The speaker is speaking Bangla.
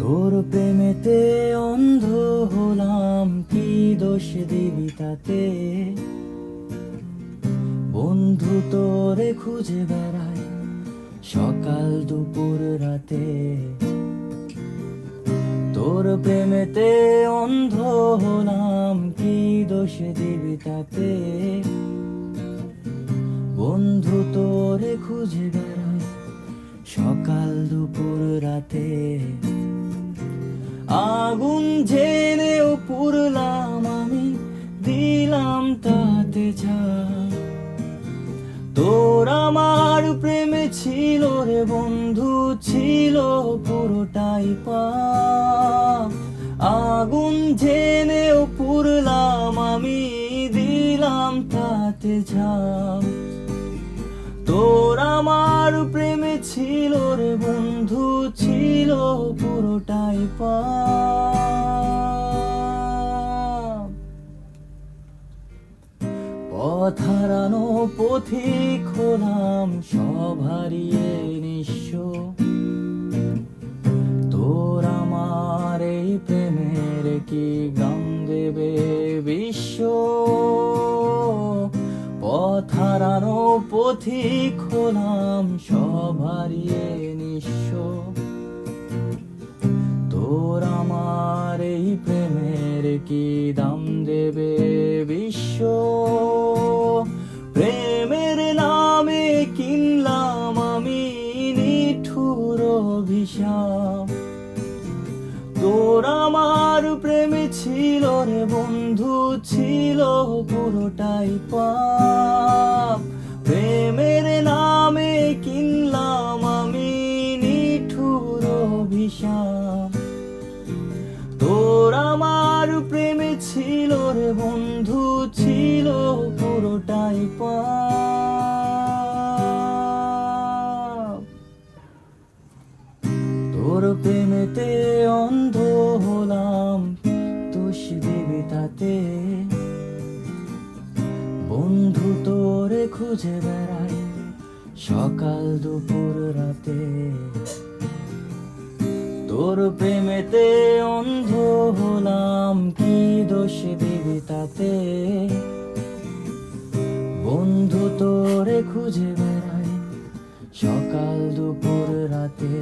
তোর প্রেমেতে অন্ধ হলাম, কি দোষ দিবি তাতে? বন্ধু তোরে খুঁজে বেড়াই সকাল দুপুর রাতে। তোর প্রেমেতে অন্ধ হলাম, কি দোষ দিবি তাতে? বন্ধু তোরে খুঁজে বেড়াই সকাল দুপুর রাতে। আগুন জেনেও পুরলাম আমি, দিলাম তাতে ঝাঁপ। তোর আমার প্রেমে ছিল রে বন্ধু, ছিল পুরোটাই পাপ। আগুন জেনেও পুরলাম আমি, দিলাম তাতে ঝাঁপ। তোর আমার প্রেমে ছিল রে বন্ধু, ছিল পুরোটাই পাপ। পথ হারানো পথিক হলাম, সব হারিয়ে নিঃস্ব। তোর আমার এই প্রেমের কি গান দেবে বিশ্ব? পথ হারানো পথিক হলাম, সব হারিয়ে নিঃস্ব। তোর আমার এই প্রেমের কি দাম দেবে বিশ্ব? প্রেমের নামে কিনলাম আমি নিঠুর অভিশাপ। তোর আমার প্রেমে ছিল রে বন্ধু, ছিল পুরোটাই পাপ। প্রেমের নামে কিনলাম আমি নিঠুর অভিশাপ। তোর আমার প্রেমে ছিল রে বন্ধু, ছিল পুরোটাই পাপ। তোর প্রেমেতে অন্ধ হলাম, দোষ দিবি তাতে? বন্ধু তোরে খুঁজে বেড়াই সকাল দুপুর রাতে। তোর প্রেমেতে অন্ধ হলাম, কি দোষ দিবি তাতে? বন্ধু তোরে খুঁজে বেড়াই সকাল দুপুর রাতে।